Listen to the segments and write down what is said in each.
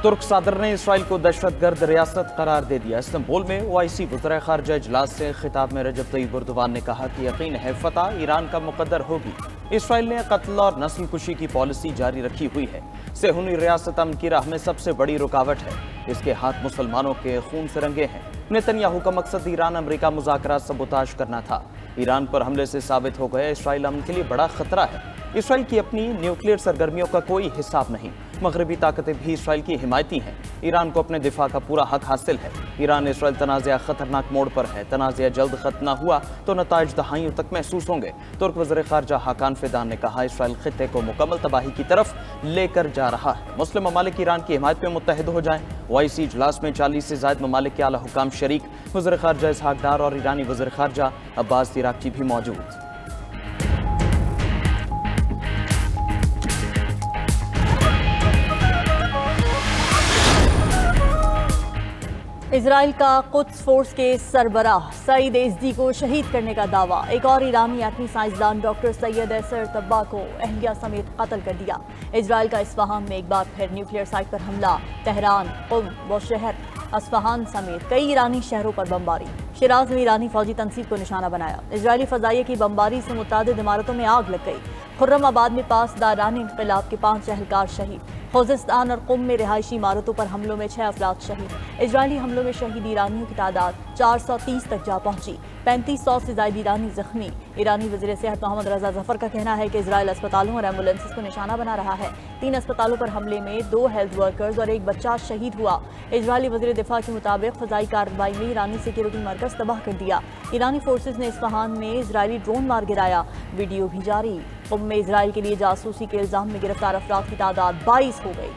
तुर्क सदर ने इसराइल को दहशतगर्द रियासत करार दे दिया। इस्तांबुल में ओआईसी वज़ीर ख़ारजा इजलास से खिताब में रजब तय्यिब एर्दोगान ने कहा कि यकीन है फतह ईरान का मुकद्दर होगी। इसराइल ने कत्ल और नस्ल कुशी की पॉलिसी जारी रखी हुई है। सेहूनी रियासत अमन की राह में सबसे बड़ी रुकावट है। इसके हाथ मुसलमानों के खून से रंगे हैं। नेतन्याहू का मकसद ईरान अमेरिका मुज़ाकरात सबूताज करना था। ईरान पर हमले से साबित हो गया इसराइल अमन के लिए बड़ा खतरा है। इसराइल की अपनी न्यूक्लियर सरगर्मियों का कोई हिसाब नहीं। मगरबी ताकतें भी इसराइल की हिमायती हैं। ईरान को अपने दिफा का पूरा हक हासिल है। ईरान इसराइल तनाज़ा खतरनाक मोड़ पर है। तनाज़ा जल्द खत्म न हुआ तो नताइज दहाइयों तक महसूस होंगे। तुर्क वज़ीर ख़ारजा हाकान फिदान ने कहा इसराइल खित्ते को मुकम्मल तबाही की तरफ लेकर जा रहा है। मुस्लिम ममालिक ईरान की हिमायत में मुत्तहिद हो जाएं। ओआईसी इजलास में 40 से ज़ायद ममालिक के आला हुकाम शरीक। वज़ीर ख़ारजा इसहाक डार और ईरानी वज़ीर ख़ारजा अब्बास इराक़ची भी मौजूद। इजराइल का कुद्स फोर्स के सरबराह सईद एज़दी को शहीद करने का दावा। एक और ईरानी एटमी साइंसदान डॉक्टर सैयद एसर तब्बा को अहलिया समेत कत्ल कर दिया। इजराइल का इस्फहान में एक बार फिर न्यूक्लियर साइट पर हमला। तेहरान, कुम व शहर अस्फहान समेत कई ईरानी शहरों पर बमबारी। शिराज में ईरानी फौजी तनसीब को निशाना बनाया। इजरायली फजाइया की बमबारी से मुतादिद इमारतों में आग लग गई। खुर्रमाबाद में पासदारान इनकलाब के 5 एहलकार शहीद। खोजिस्तान और कुम में रिहायशी इमारतों पर हमलों में 6 अफराद शहीद। इजरायली हमलों में शहीद ईरानियों की तादाद 430 तक जा पहुंची। 3500 से ज्यादा ईरानी जख्मी। ईरानी वज़ीर सेहत मोहम्मद रजा जफर का कहना है कि इजराइल अस्पतालों और एम्बुलेंसेस को निशाना बना रहा है। 3 अस्पतालों पर हमले में 2 हेल्थ वर्कर्स और 1 बच्चा शहीद हुआ। इजरायली वज़ीर दिफा के मुताबिक फजाई कार्रवाई में ईरानी सिक्योरिटी मरकज तबाह कर दिया। ईरानी फोर्सेज ने इस्फहान में इजरायली ड्रोन मार गिराया। वीडियो भी जारी। कुम में इजराइल के लिए जासूसी के इल्जाम में गिरफ्तार अफराद की तादाद 22 हो गई।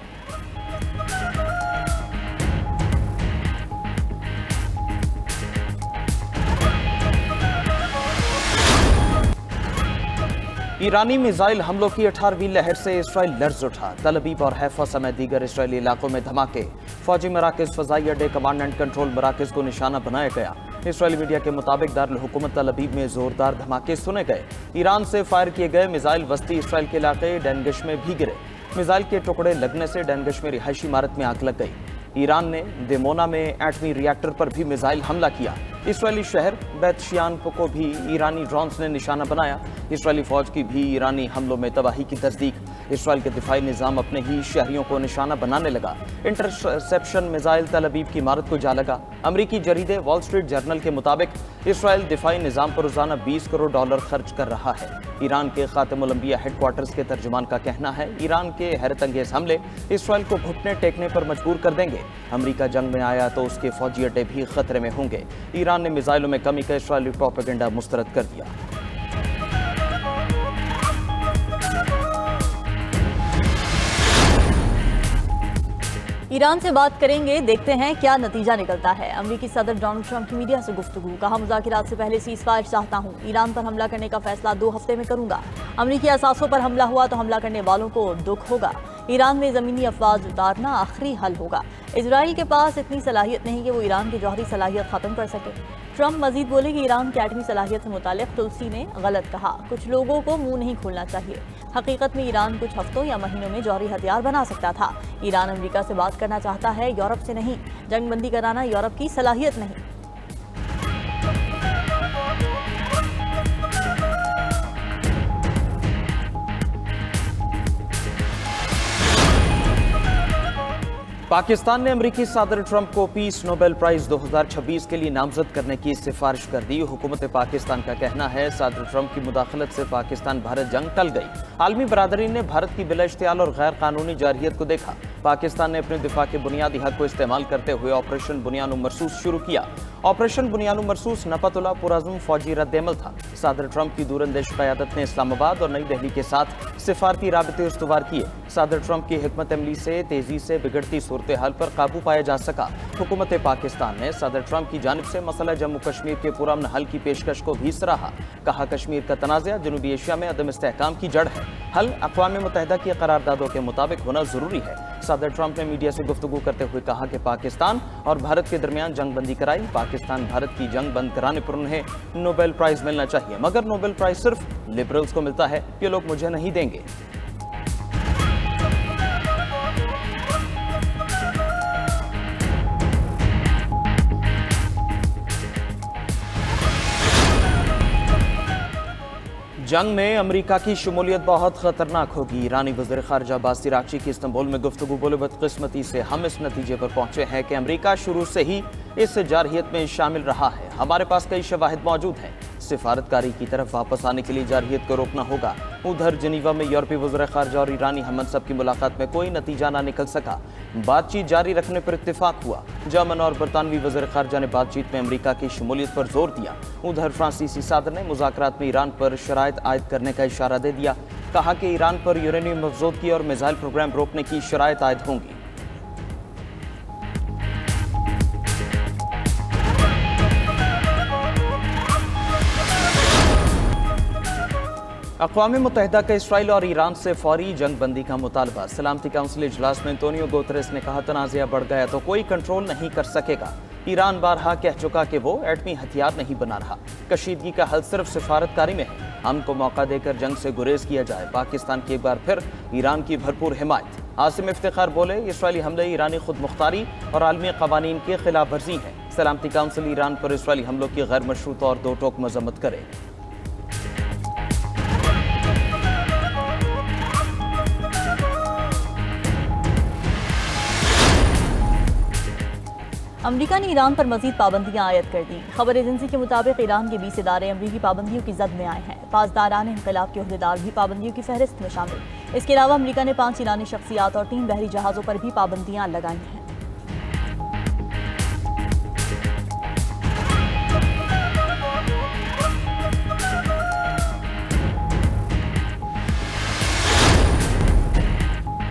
ईरानी मिसाइल हमलों की 18वीं लहर से इसराइल लर्ज उठा। तल अबीब और हैफा समेत दीगर इसराइली इलाकों में धमाके। फौजी मराकज, फजाई अड्डे, कमांड एंड कंट्रोल मराकज को निशाना बनाया गया। इसराइली मीडिया के मुताबिक दारुल हुकूमत तल अबीब में जोरदार धमाके सुने गए। ईरान से फायर किए गए मिसाइल वस्ती इसराइल के इलाके डैनगश में भी गिरे। मिसाइल के टुकड़े लगने से डैनगश में रिहायशी इमारत में आग लग गई। ईरान ने दिमोना में एटमी रिएक्टर पर भी मिसाइल हमला किया। इसराइली शहर बैतशियान को भी ईरानी ड्रोन्स ने निशाना बनाया। इसराइली फौज की भी ईरानी हमलों में तबाही की तस्दीक। इसराइल के दिफाई निज़ाम अपने ही शहरियों को निशाना बनाने लगा। इंटरसेप्शन मिसाइल तल अबीब की इमारत को जा लगा। अमरीकी जरीदे वॉल स्ट्रीट जर्नल के मुताबिक इसराइल दिफाई निज़ाम पर रोजाना $20 करोड़ खर्च कर रहा है। ईरान के खातिमुल अंबिया हेडक्वार्टर्स के तर्जुमान का कहना है ईरान के हैरतअंगेज हमले इसराइल को घुटने टेकने पर मजबूर कर देंगे। अमरीका जंग में आया तो उसके फौजी अड्डे भी खतरे में होंगे। ईरान ने मिसाइलों में कमी का इसराइली प्रोपेगेंडा मुस्तरद कर दिया। ईरान से बात करेंगे, देखते हैं क्या नतीजा निकलता है। अमेरिकी सदर डोनाल्ड ट्रंप की मीडिया से गुफ्तगू। कहा मुज़ाकिरात से पहले सीज़फायर चाहता हूँ। ईरान पर हमला करने का फैसला 2 हफ्ते में करूंगा। अमेरिकी असासों पर हमला हुआ तो हमला करने वालों को दुख होगा। ईरान में ज़मीनी अफवाज उतारना आखिरी हल होगा। इजराइल के पास इतनी सलाहियत नहीं कि वो ईरान की जौहरी सलाहियत ख़त्म कर सके। ट्रंप मजीद बोले कि ईरान की एटमी सलाहियत से मुतालिक तुलसी ने गलत कहा। कुछ लोगों को मुंह नहीं खोलना चाहिए। हकीकत में ईरान कुछ हफ्तों या महीनों में जौहरी हथियार बना सकता था। ईरान अमेरिका से बात करना चाहता है, यूरोप से नहीं। जंग बंदी कराना यूरोप की सलाहियत नहीं। पाकिस्तान ने अमेरिकी सदर ट्रंप को पीस नोबेल प्राइज 2026 के लिए नामजद करने की सिफारिश कर दी। हुकूमत पाकिस्तान का कहना है सदर ट्रंप की मुदाखलत से पाकिस्तान भारत जंग टल गई। आलमी बरादरी ने भारत की बिलाइश्तियाल और गैर कानूनी जारहियत को देखा। पाकिस्तान ने अपने दिफा के बुनियादी हक को इस्तेमाल करते हुए ऑपरेशन बुनियान मरसूस शुरू किया। ऑपरेशन बुनियान मरसूस नपतुल्ला पुरअज़्म फौजी रद्द-ए-अमल था। सदर ट्रंप की दूरंदेश क़यादत ने इस्लामाबाद और नई दिल्ली के साथ सिफारती राबिते उस्तवार किए। सदर ट्रंप की हिकमत अमली से तेजी से बिगड़ती सूरत हाल पर काबू पाया जा सका। हुकूमत पाकिस्तान ने सदर ट्रंप की जानिब से मसला जम्मू कश्मीर के पुरअमन हल की पेशकश को भी सराहा। कहा कश्मीर का तनाज़ा जनूबी एशिया में अदम इस्तेहकाम की जड़ है। हल अक़वाम मुत्तहिदा की करारदादों के मुताबिक होना जरूरी है। सदर ट्रंप ने मीडिया से गुफ्तगू करते हुए कहा कि पाकिस्तान और भारत के दरमियान जंग बंदी कराई। पाकिस्तान भारत की जंग बंद कराने पर उन्हें नोबेल प्राइज मिलना चाहिए, मगर नोबेल प्राइज सिर्फ लिबरल्स को मिलता है। ये लोग मुझे नहीं देंगे। जंग में अमेरिका की शमूलियत बहुत खतरनाक होगी। ईरानी वज़ीर ख़ारिजा अब्बास इराक़ची की इस्तांबुल में गुफ्तगू बोले, बदकिस्मती से हम इस नतीजे पर पहुंचे हैं कि अमेरिका शुरू से ही इस जारहियत में शामिल रहा है। हमारे पास कई शवाहिद मौजूद हैं। सिफारतकारी की तरफ वापस आने के लिए जारहियत को रोकना होगा। उधर जिनीवा में यूरोपीय वज़ीर ख़ारिजा और ईरानी हममनसब की मुलाकात में कोई नतीजा ना निकल सका। बातचीत जारी रखने पर इत्तेफाक हुआ। जर्मन और बरतानवी वज़ीर ख़ारिजा ने बातचीत में अमेरिका की शमूलियत पर जोर दिया। उधर फ्रांसीसी सदर ने मुज़ाकरात में ईरान पर शराइत आयद करने का इशारा दे दिया। कहा कि ईरान पर यूरेनियम अफजोदगी और मिसाइल प्रोग्राम रोकने की शराइत आयद होंगी। अक़वाम मुत्तहिदा का इसराइल और ईरान से फौरी जंग बंदी का मुतालबा। सलामती काउंसिल इजलास में एंटोनियो गुतेरेस ने कहा, तनाज़ा बढ़ गया तो कोई कंट्रोल नहीं कर सकेगा। ईरान बारहा कह चुका कि वो एटमी हथियार नहीं बना रहा। कशीदगी का हल सिर्फ सिफारतकारी में है। हमको मौका देकर जंग से गुरेज किया जाए। पाकिस्तान की एक बार फिर ईरान की भरपूर हिमायत। आसिम इफ्तिखार बोले, इसराइली हमले ईरानी खुद मुख्तारी और आलमी कवानीन की खिलाफ वर्जी है। सलामती काउंसिल ईरान पर इसराइली हमलों की गैर मशरूत और दो टोक मजम्मत करे। अमेरिका ने ईरान पर मजीद पाबंदियां आयद कर दी। खबर एजेंसी के मुताबिक ईरान के 20 इदारे अमरीकी पाबंदियों की जद में आए हैं। 5 दारान इनकलाब के अहदेदार भी पाबंदियों की फहरिस्त में शामिल। इसके अलावा अमेरिका ने 5 ईरानी शख्सियात और 3 बहरी जहाज़ों पर भी पाबंदियां लगाई हैं।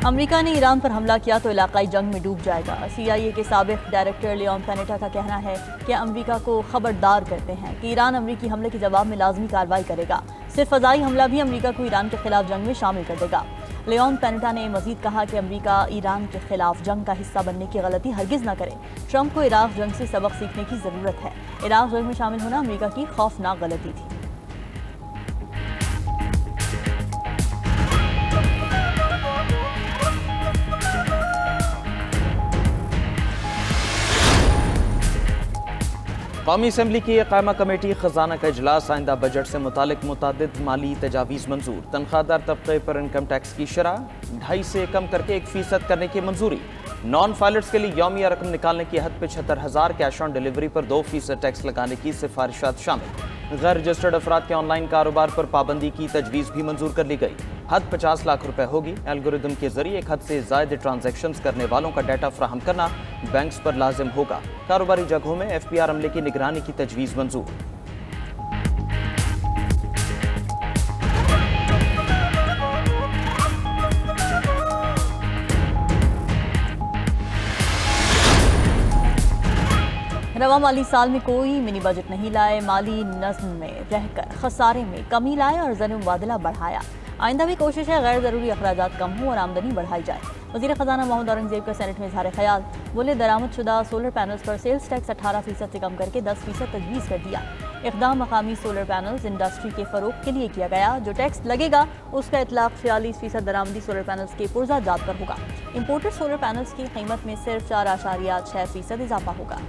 अमेरिका ने ईरान पर हमला किया तो इलाकाई जंग में डूब जाएगा। CIA के साबिक डायरेक्टर लियोन पैनेटा का कहना है कि अमेरिका को खबरदार करते हैं कि ईरान अमेरिकी हमले के जवाब में लाजमी कार्रवाई करेगा। सिर्फ फ़ज़ाई हमला भी अमेरिका को ईरान के खिलाफ जंग में शामिल कर देगा। लियोन पैनेटा ने मजीद कहा कि अमेरिका ईरान के खिलाफ जंग का हिस्सा बनने की गलती हरगिज़ न करे। ट्रंप को इराक़ जंग से सबक सीखने की ज़रूरत है। इराक़ जंग में शामिल होना अमेरिका की खौफनाक गलती थी। कौमी असम्बली की कायमा कमेटी खजाना का इजलास। आइंदा बजट से मुतालिक मुतादिद माली तजावीज़ मंजूर। तनख्वाहदार तबके पर इनकम टैक्स की शरह 2.5 से कम करके 1% करने की मंजूरी। नॉन फाइलर्स के लिए यौमिया रकम निकालने की हद 75,000, कैश ऑन डिलीवरी पर 2% टैक्स लगाने की सिफारिशात शामिल। गैर रजिस्टर्ड अफराद के ऑनलाइन कारोबार पर पाबंदी की तजवीज़ भी मंजूर कर ली गई। हद 50 लाख रुपए होगी। एल्गोरिदम के जरिए एक हद से ज़ायद ट्रांजैक्शंस करने वालों का डाटा फ्राहम करना बैंक्स पर लाजिम होगा। कारोबारी जगहों में FPR अमले की निगरानी की तजवीज़ मंजूर। रवा माली साल में कोई मिनी बजट नहीं लाए। माली नज़्म में रहकर खसारे में कमी लाए और ज़र मुबादला बढ़ाया। आइंदा भी कोशिश है गैर ज़रूरी अखराजात कम हों और आमदनी बढ़ाई जाए। वज़ीर ख़जाना मोहम्मद औरंगज़ेब का सेनेट में इज़हार ख्याल। बोले, दरामदशुदा सोलर पैनल्स पर सेल्स टैक्स 18% से कम करके 10% तजवीज़ कर दिया। इक़दाम मकामी सोलर पैनल्स इंडस्ट्री के फ़रोग़ के लिए किया गया। जो टैक्स लगेगा उसका इतलाक़ 46% दरामदी सोलर पैनल्स के पुर्जा जात पर होगा। इम्पोर्टेड सोलर पैनल्स की कीमत में सिर्फ 4.6% इजाफा होगा।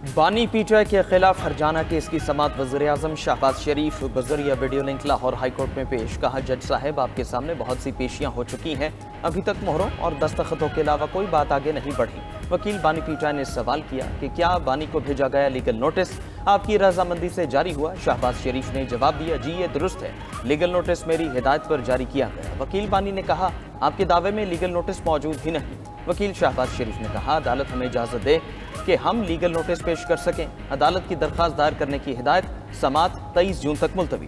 बानी PTI के खिलाफ हरजाना केस की समात वज़ीर-ए-आज़म शहबाज शरीफ बज़रिया वीडियो लिंक लाहौर हाईकोर्ट में पेश। कहा, जज साहब, आपके सामने बहुत सी पेशियां हो चुकी हैं, अभी तक मोहरों और दस्तखतों के अलावा कोई बात आगे नहीं बढ़ी। वकील बानी PTI ने सवाल किया कि क्या बानी को भेजा गया लीगल नोटिस आपकी रजामंदी से जारी हुआ। शहबाज शरीफ ने जवाब दिया, जी ये दुरुस्त है, लीगल नोटिस मेरी हिदायत पर जारी किया गया। वकील बानी ने कहा, आपके दावे में लीगल नोटिस मौजूद ही नहीं। वकील शहबाज शरीफ ने कहा, अदालत हमें इजाज़त दे कि हम लीगल नोटिस पेश कर सकें। अदालत की दरख्वास्त दायर करने की हिदायत। समात 23 जून तक मुलतवी।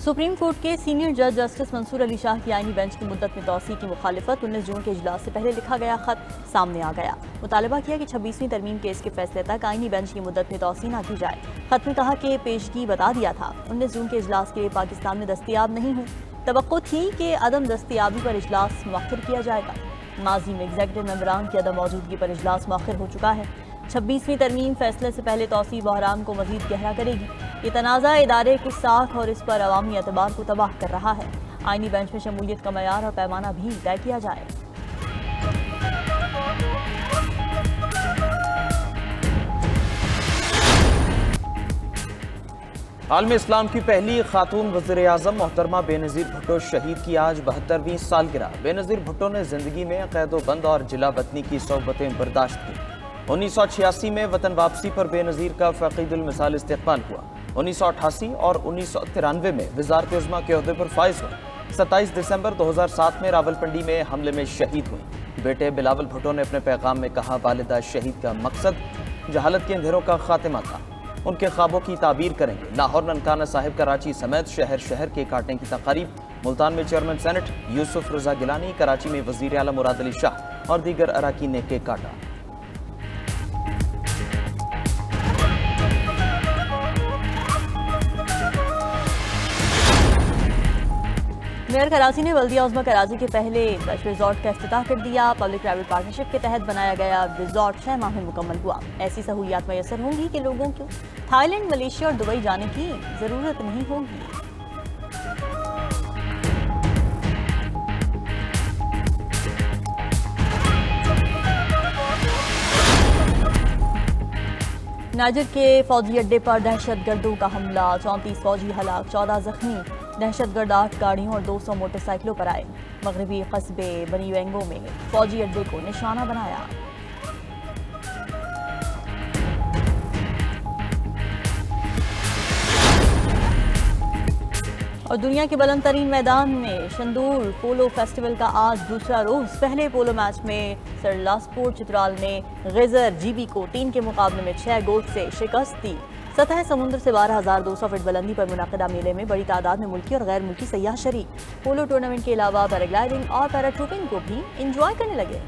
सुप्रीम कोर्ट के सीनियर जज जस्टिस मंसूर अली शाह की आईनी बेंच की मुद्दत में तौसीह की मुखालिफत। 19 जून के इजलास से पहले लिखा गया खत सामने आ गया। मुतालबा किया कि 26वीं तरमीम केस के फैसले तक आईनी बेंच की मुद्दत में तौसीह न की जाए। खत में कहा कि पेशगी बता दिया था 19 जून के इजलास के लिए पाकिस्तान में दस्तयाब नहीं हूँ। तवक्को थी कि अदम दस्तयाबी पर इजलास मुअख्खर किया जाएगा। माजी में एग्जीक्यूटिव मेंबरान की अदम मौजूदगी पर इजलास मुअख्खर हो चुका है। 26वीं तरमीम फैसले से पहले तौसीह बहरान को मजीद गहरा करेगी। ये तनाज़ा इदारे की साख और इस पर अवामी एतबार को तबाह कर रहा है। आईनी बेंच में शमूलियत का मयार और पैमाना भी तय किया जाए। आलम इस्लाम की पहली खातून वज़ीर आज़म मोहतरमा बेनज़ीर भुट्टो शहीद की आज 72वीं सालगिरह। बेनज़ीर भुट्टो ने जिंदगी में क़ैदोबंद और जिला वतनी की सोबतें बर्दाश्त की। 1986 में वतन वापसी पर बेनज़ीर का फ़क़ीदुल मिसाल इस्तेक़बाल हुआ। 1988 और 1993 में वज़ारत उज़्मा के ओहदे पर फाइज हुई। 27 दिसंबर 2007 में रावलपिंडी में हमले में शहीद हुई। बेटे बिलावल भुट्टो ने अपने पैगाम में कहा, वालिदा शहीद का मकसद जहालत के अंधेरों का खात्मा था। उनके ख्वाबों की ताबीर करेंगे। लाहौर, ननकाना साहिब, कराची समेत शहर शहर के काटने की तकारीब। मुल्तान में चेयरमैन सेनेट यूसुफ रजा गिलानी, कराची में वज़ीर आला मुराद अली शाह और दीगर अराकीन ने केक काटा। मेयर कराची ने बल्दिया उज़्मा कराची के पहले बेस्ट रिजॉर्ट का इफ्तिताह कर दिया। पब्लिक प्राइवेट पार्टनरशिप के तहत बनाया गया रिजॉर्ट 6 माह में मुकम्मल हुआ। ऐसी सहूलियात मैसर होंगी कि लोगों को थाईलैंड, मलेशिया और दुबई जाने की जरूरत नहीं होगी। नाइजर के फौजी अड्डे पर दहशतगर्दों का हमला, 34 फौजी हलाक, 14 जख्मी। दहशतगर्द 8 गाड़ियों और 200 मोटरसाइकिलों पर आए। मगरबी कस्बे बनीवेंगो में फौजी अड्डे को निशाना बनाया। और दुनिया के बुलंद तरीन मैदान में शंदूर पोलो फेस्टिवल का आज दूसरा रोज। पहले पोलो मैच में सरलासपुर चित्राल ने गेजर जीबी को 3 के मुकाबले में 6 गोल से शिकस्त दी। सतह समुद्र से 12,200 फीट बुलंदी पर मुनाकिदा मेले में बड़ी तादाद में मुल्की और गैर मुल्की सयाह शरीक। पोलो टूर्नामेंट के अलावा पैराग्लाइडिंग और पैराट्रूपिंग को भी इंजॉय करने लगे।